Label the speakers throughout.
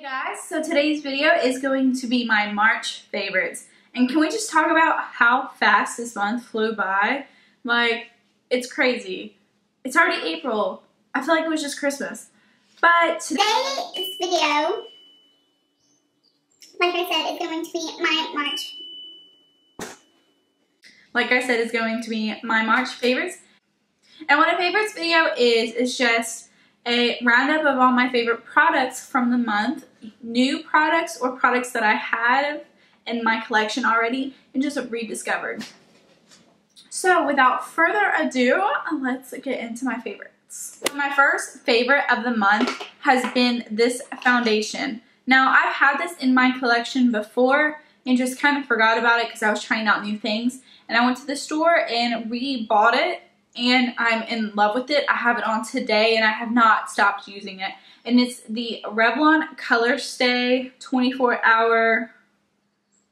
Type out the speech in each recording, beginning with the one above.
Speaker 1: Hey guys, so today's video is going to be my March favorites. And can we just talk about how fast this month flew by? Like, it's crazy. It's already April. I feel like it was just Christmas. But
Speaker 2: today's video, like I said, is going to be my March.
Speaker 1: Like I said, is going to be my March favorites. And what a favorites video is just a roundup of all my favorite products from the month, new products or products that I have in my collection already and just rediscovered. So without further ado, let's get into my favorites. My first favorite of the month has been this foundation. Now I've had this in my collection before and just kind of forgot about it because I was trying out new things, and I went to the store and rebought it. And I'm in love with it. I have it on today and I have not stopped using it. And it's the Revlon Colorstay 24-hour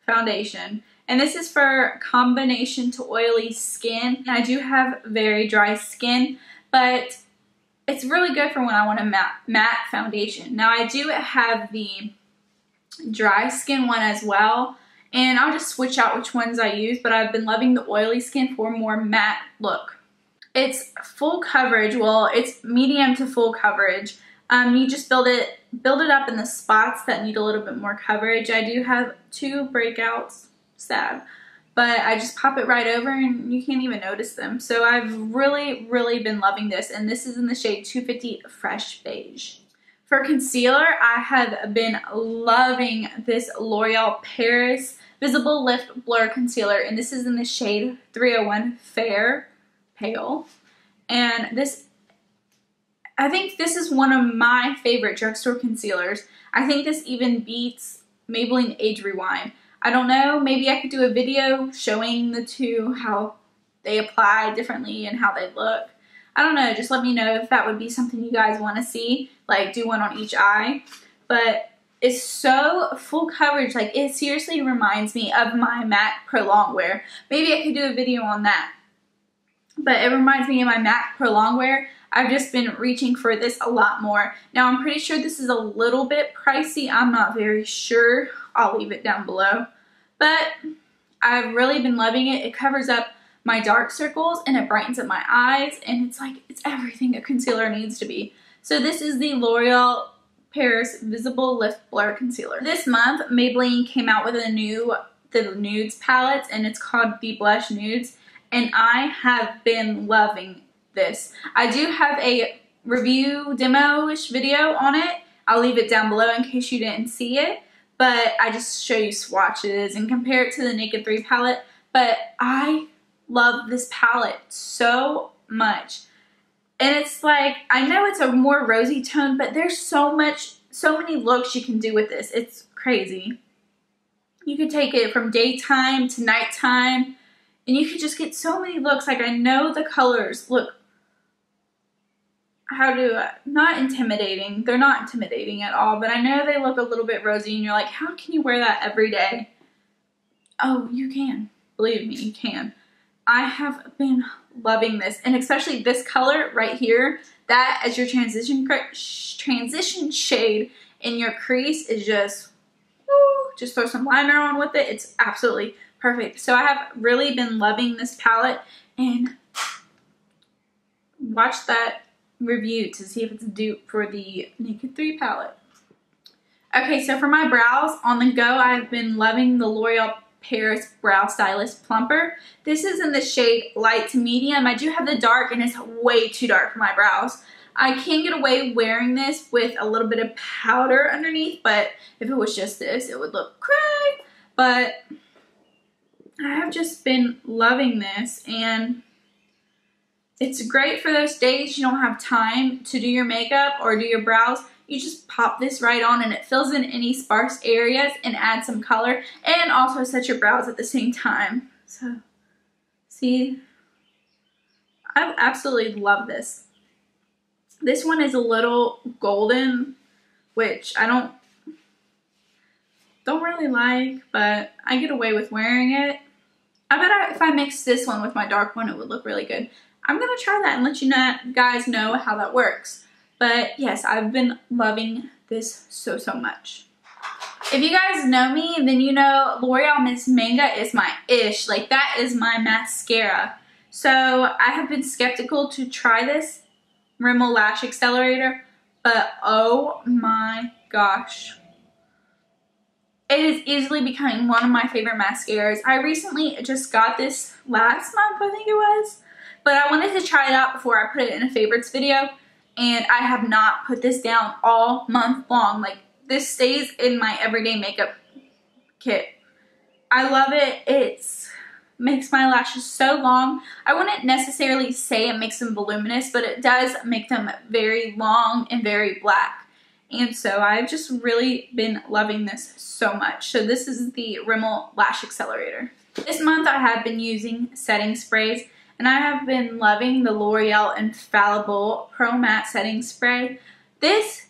Speaker 1: foundation. And this is for combination to oily skin. And I do have very dry skin, but it's really good for when I want a matte foundation. Now I do have the dry skin one as well. And I'll just switch out which ones I use, but I've been loving the oily skin for a more matte look. It's full coverage. Well, it's medium to full coverage. You just build it up in the spots that need a little bit more coverage. I do have 2 breakouts, sad, but I just pop it right over and you can't even notice them. So I've really been loving this, and this is in the shade 250 Fresh Beige. For concealer, I have been loving this L'Oreal Paris Visible Lift Blur Concealer, and this is in the shade 301 Fair Pale. And this, I think this is one of my favorite drugstore concealers. I think this even beats Maybelline Age Rewind. I don't know, maybe I could do a video showing the two, how they apply differently and how they look. I don't know, just let me know if that would be something you guys want to see, like do one on each eye. But it's so full coverage, like it seriously reminds me of my MAC Pro Longwear. Maybe I could do a video on that. But it reminds me of my MAC Pro Longwear. I've just been reaching for this a lot more. Now I'm pretty sure this is a little bit pricey. I'm not very sure. I'll leave it down below. But I've really been loving it. It covers up my dark circles and it brightens up my eyes. And it's like, it's everything a concealer needs to be. So this is the L'Oreal Paris Visible Lift Blur Concealer. This month, Maybelline came out with the Nudes palette, and it's called the Blush Nudes. And I have been loving this. I do have a review demo-ish video on it. I'll leave it down below in case you didn't see it. But I just show you swatches and compare it to the Naked 3 palette. But I love this palette so much. And it's like, I know it's a more rosy tone, but there's so many looks you can do with this. It's crazy. You could take it from daytime to nighttime. And you could just get so many looks. Like, I know the colors look, not intimidating. They're not intimidating at all, but I know they look a little bit rosy and you're like, how can you wear that every day? Oh, you can. Believe me, you can. I have been loving this, and especially this color right here, that as your transition shade in your crease is just, woo, just throw some liner on with it. It's absolutely perfect. So I have really been loving this palette, and watch that review to see if it's a dupe for the Naked 3 palette. Okay, so for my brows on the go, I've been loving the L'Oreal Paris Brow Stylist Plumper. This is in the shade light to medium. I do have the dark, and it's way too dark for my brows. I can get away wearing this with a little bit of powder underneath, but if it was just this, it would look cray. But I have just been loving this, and it's great for those days you don't have time to do your makeup or do your brows. You just pop this right on and it fills in any sparse areas and adds some color, and also sets your brows at the same time. So, see, I absolutely love this. This one is a little golden, which I don't really like, but I get away with wearing it. I bet if I mixed this one with my dark one, it would look really good. I'm going to try that and let you guys know how that works. But yes, I've been loving this so much. If you guys know me, then you know L'Oreal Miss Manga is my ish. Like, that is my mascara. So I have been skeptical to try this Rimmel Lash Accelerator, but oh my gosh. It is easily becoming one of my favorite mascaras. I recently just got this last month, I think it was. But I wanted to try it out before I put it in a favorites video. And I have not put this down all month long. Like, this stays in my everyday makeup kit. I love it. It makes my lashes so long. I wouldn't necessarily say it makes them voluminous, but it does make them very long and very black. And so I've just really been loving this so much. So this is the Rimmel Lash Accelerator. This month I have been using setting sprays, and I have been loving the L'Oreal Infallible Pro Matte Setting Spray. This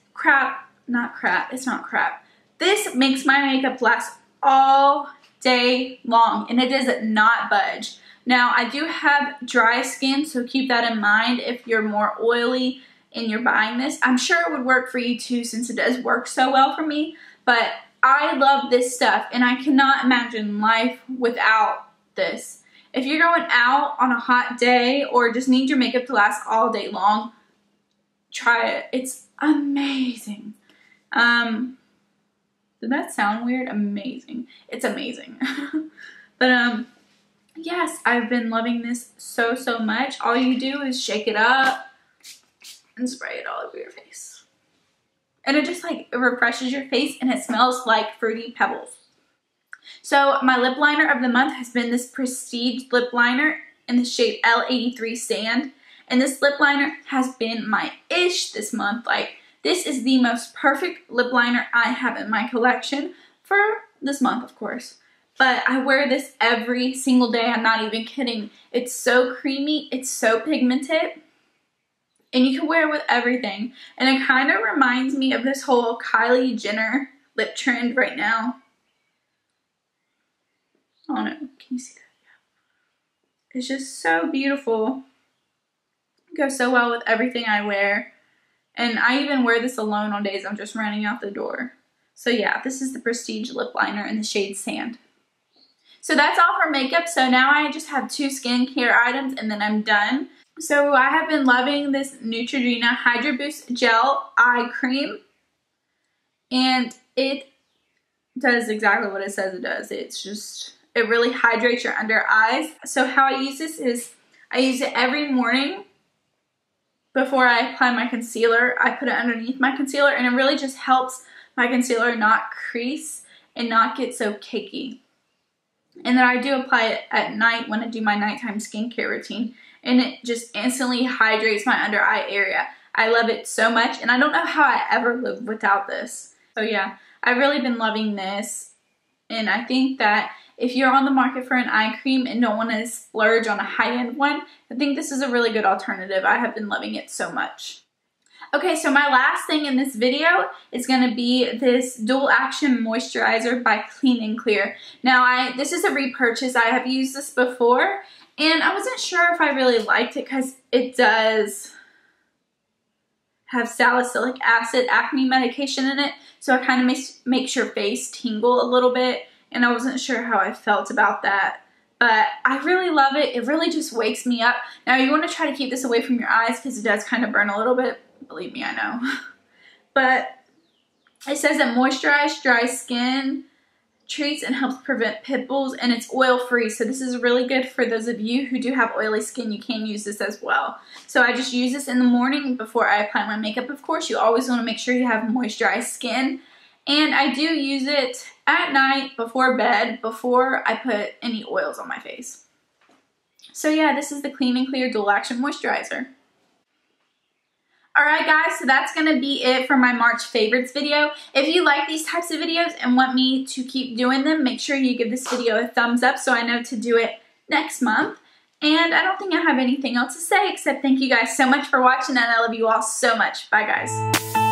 Speaker 1: it's not crap. This makes my makeup last all day long, and it does not budge. Now, I do have dry skin, so keep that in mind if you're more oily and you're buying this. I'm sure it would work for you too, since it does work so well for me, but I love this stuff, and I cannot imagine life without this. If you're going out on a hot day or just need your makeup to last all day long, try it. It's amazing. Did that sound weird? Amazing. It's amazing. But yes, I've been loving this so much. All you do is shake it up and spray it all over your face. And it just like, it refreshes your face, and it smells like Fruity Pebbles. So my lip liner of the month has been this Prestige lip liner in the shade L83 Sand. And this lip liner has been my ish this month. Like, this is the most perfect lip liner I have in my collection for this month, of course. But I wear this every single day. I'm not even kidding. It's so creamy. It's so pigmented. And you can wear it with everything. And it kind of reminds me of this whole Kylie Jenner lip trend right now. Oh no, can you see that? Yeah. It's just so beautiful. It goes so well with everything I wear. And I even wear this alone on days I'm just running out the door. So yeah, this is the Prestige lip liner in the shade Sand. So that's all for makeup. So now I just have 2 skincare items and then I'm done. So I have been loving this Neutrogena Hydro Boost Gel Eye Cream. And it does exactly what it says it does. It's just, it really hydrates your under eyes. So how I use this is, I use it every morning. Before I apply my concealer, I put it underneath my concealer, and it really just helps my concealer not crease and not get so cakey. And then I do apply it at night when I do my nighttime skincare routine, and it just instantly hydrates my under eye area. I love it so much, and I don't know how I ever lived without this. So yeah, I've really been loving this, and I think that if you're on the market for an eye cream and don't want to splurge on a high-end one, I think this is a really good alternative. I have been loving it so much. Okay, so my last thing in this video is going to be this Dual Action Moisturizer by KristinKellyy. Now, this is a repurchase. I have used this before, and I wasn't sure if I really liked it because it does have salicylic acid acne medication in it, so it kind of makes your face tingle a little bit. And I wasn't sure how I felt about that. But I really love it. It really just wakes me up. Now, you want to try to keep this away from your eyes because it does kind of burn a little bit. Believe me, I know. But it says that moisturizes dry skin, treats and helps prevent pimples, and it's oil-free. So this is really good for those of you who do have oily skin. You can use this as well. So I just use this in the morning before I apply my makeup. Of course, you always want to make sure you have moisturized skin. And I do use it at night before bed, before I put any oils on my face. So yeah, this is the KristinKellyy Dual Action Moisturizer. Alright guys, so that's going to be it for my March favorites video. If you like these types of videos and want me to keep doing them, make sure you give this video a thumbs up so I know to do it next month. And I don't think I have anything else to say except thank you guys so much for watching, and I love you all so much. Bye guys.